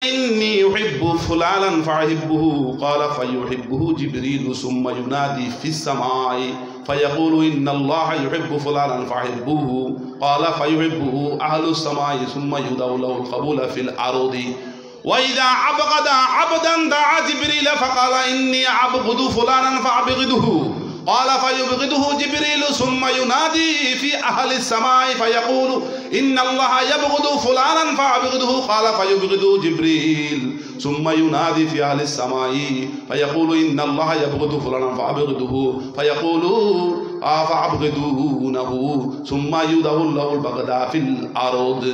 إني أحب فلانا فأحبه قال فيحبه جبريل ثم ينادي في السماء فيقول إن الله يحب فلانا فأحبه قال فيحبه أهل السماء ثم يدعو له القبول في الأرض وإذا أبغض عبدا دعا جبريل فقال إني أبغض فلانا فأبغضه قال فيبغضه جبريل ثم ينادي في أهل السماء فيقول إن الله يبغض فلانا فأبغضه قال فيبغضه جبريل ثم ينادي في أهل السماء فيقول إن الله يبغض فلانا فأبغضه فيقول فأبغضونه ثم يدعو له البغضاء في الأرض।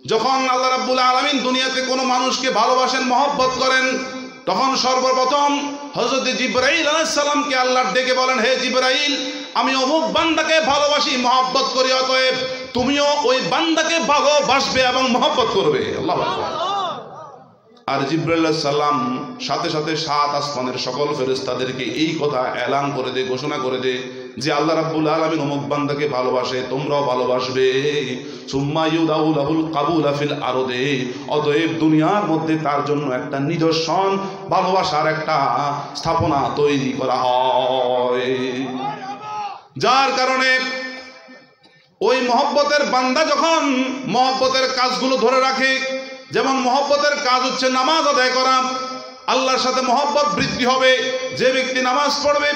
যখন আল্লাহ রাব্বুল আলামিন দুনিয়াতে কোনো মানুষকে ভালোবাসেন, মহব্বত করেন, তখন সর্বপ্রথম হযরত জিবরাইল আলাইহিস সালামকে আল্লাহ ডেকে বলেন, হে জিবরাইল, আমি অমুক বান্দাকে ভালোবাসি, মহব্বত করি, অতএব তুমিও ওই বান্দাকে ভালোবাসবে এবং মহব্বত করবে। আল্লাহু আকবার। আর জিবরাইল আলাইহিস সালাম সাথে সাথে সাত আসমানের সকল ফেরেশতাদেরকে এই কথা এলান করে দে, ঘোষণা করে দে যে আল্লাহ রাব্বুল আলামিন অমুক বান্দাকে ভালোবাসে, তোমরাও ভালোবাসবে। সুম্মা ইউদাউ লাহুল কাবুলা ফিল আরদে, অতএব দুনিয়ার মধ্যে তার জন্য একটা নিদর্শন, ভালোবাসার একটা স্থাপনা তৈরি করা হয়, যার কারণে ওই মহব্বতের বান্দা যখন মহব্বতের কাজগুলো ধরে রাখে, যেমন মহব্বতের কাজ হচ্ছে নামাজ আদায় করা, আল্লাহর সাথে মহব্বত বৃদ্ধি হবে। যে ব্যক্তি নামাজ পড়বে,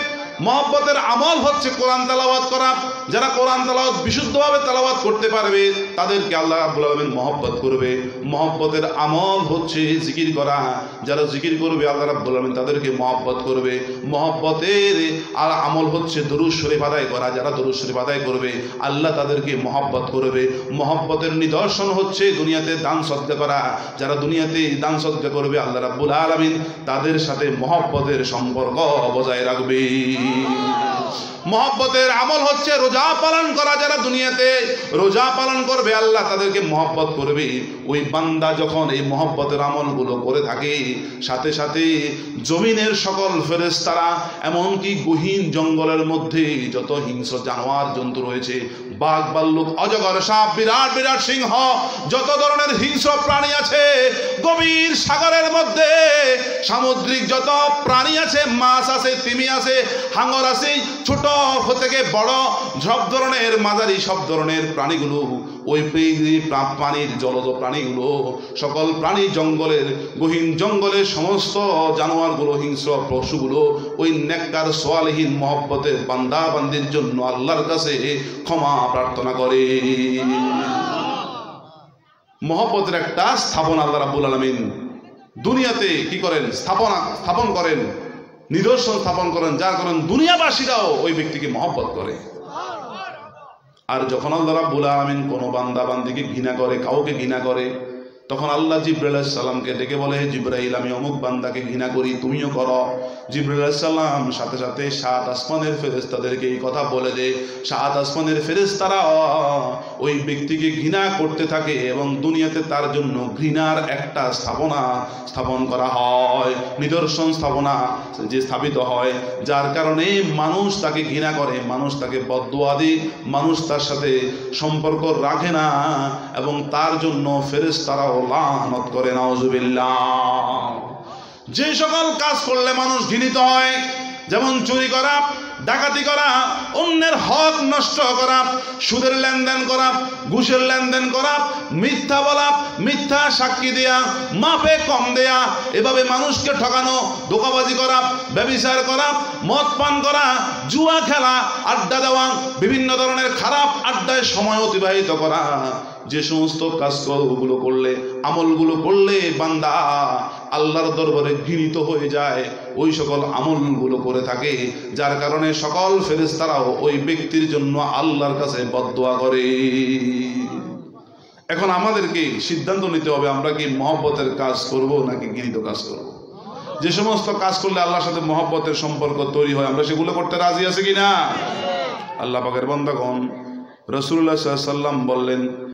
মহব্বতের আমল হচ্ছে কোরআন তেলাওয়াত করা, যারা কোরআন তেলাওয়াত বিশুদ্ধভাবে তেলাওয়াত করতে পারবে তাদেরকে আল্লাহ রাব্বুল আলামিন মহব্বত করবে। মহব্বতের আমল হচ্ছে জিকির করা, যারা জিকির করবে আল্লাহ রাব্বুল আলামিন তাদেরকে মহব্বত করবে। মহব্বতের আর আমল হচ্ছে দরুদ শরীফ আদায় করা, যারা দরুদ শরীফ আদায় করবে আল্লাহ তাদেরকে মহব্বত করবে। মহব্বতের নিদর্শন হচ্ছে দুনিয়াতে দান সদকা করা, যারা দুনিয়াতে দান সদকা করবে আল্লাহ রাব্বুল আলামিন তাদের সাথে মহব্বতের সম্পর্ক বজায় রাখবে। মহব্বতের আমল হচ্ছে রোজা পালন করা, যারা দুনিয়াতে রোজা পালন করবে আল্লাহ তাদেরকে মহব্বত করবে। ওই বান্দা যখন এই মহব্বতের আমলগুলো করে থাকে, সাথে সাথে জমিনের সকল ফেরেশতারা, এমনকি গহীন জঙ্গলের মধ্যে যত হিংস্র জানোয়ার জন্তু রয়েছে, বাঘ, ভাল্লুক, অজগর, সাপ, বিরাট বিরাট সিংহ, যত ধরনের হিংস্র প্রাণী আছে, গভীর সাগরের মধ্যে সামুদ্রিক যত প্রাণী আছে, মাছ আছে, তিমি আছে, হাঙর আছে, ছোট থেকে বড় সব ধরনের, মাঝারি সব ধরনের প্রাণীগুলো, ওই পানির জলজ প্রাণীগুলো, সকল প্রাণী, জঙ্গলের গহীন জঙ্গলের সমস্ত জানোয়ারগুলো, হিংস্র পশুগুলো ওই নেককার সোয়ালিহীন মহব্বতের বান্দা বান্দির জন্য আল্লাহর কাছে ক্ষমা প্রার্থনা করে। মহব্বতের একটা স্থাপনা আল্লাহ রাব্বুল আলামিন দুনিয়াতে কি করেন? স্থাপন করেন, নিদর্শন স্থাপন করেন, যার কারণ দুনিয়াবাসীরাও ওই ব্যক্তিকে মহব্বত করে। আর যখন আল্লাহ রাব্বুল আলামিন কোনো বান্দা বান্দিকে ঘৃণা করে, কাউকে ঘৃণা করে, তখন আল্লাহ জিবরাইল আলাইহিস সালামকে ডেকে বলে, জিবরাইল, আমি অমুক বান্দাকে ঘৃণা করি, তুমিও করো। জিবরাইল আলাইহিস সালাম সাথে সাথে সাত আসমানের ফেরেশতাদেরকে এই কথা বলে যে সাত আসমানের ফেরেশতারা ওই ব্যক্তিকে ঘৃণা করতে থাকে এবং দুনিয়াতে তার জন্য ঘৃণার একটা স্থাপন করা হয়, নিদর্শন স্থাপনা যে স্থাপিত হয়, যার কারণে মানুষ তাকে ঘৃণা করে, মানুষ তাকে বদদুয়া দেয়, মানুষ তার সাথে সম্পর্ক রাখে না এবং তার জন্য ফেরেশতারাও লানত করে। নাউজুবিল্লাহ। যে সকল কাজ করলে মানুষ ঘৃণিত হয়, যেমন চুরি করা, ডাকাতি করা, অন্যের হক নষ্ট করা, সুদের লেনদেন করা, ঘুষের লেনদেন করা, মিথ্যা বলা, মিথ্যা সাক্ষী দেয়া, মাপে কম দেয়া, এভাবে মানুষকে ঠকানো, ধোঁকাবাজি করা, ব্যভিচার করা, মদ পান করা, জুয়া খেলা, আড্ডা দেওয়া, বিভিন্ন ধরনের খারাপ আড্ডায় সময় অতিবাহিত করা, যে সমস্ত কাজগুলো করলে, আমলগুলো করলে বান্দা আল্লাহর দরবারে ঘৃণিত হয়ে যায়, ওই সকল আমলগুলো করে থাকে, যার কারণে সকল ফেরেশতারাও ওই ব্যক্তির জন্য আল্লাহর কাছে বদদুয়া করে। এখন আমাদেরকে সিদ্ধান্ত নিতে হবে, আমরা কি মহব্বতের কাজ করব নাকি ঘৃণিত কাজ করব। যে সমস্ত কাজ করলে আল্লাহর সাথে মহব্বতের সম্পর্ক তৈরি হয়, আমরা সেগুলো করতে রাজি আছি কিনা? আল্লাহ পাকের বান্দাগণ, রাসূলুল্লাহ সাল্লাল্লাহু আলাইহি ওয়াসাল্লাম বললেন,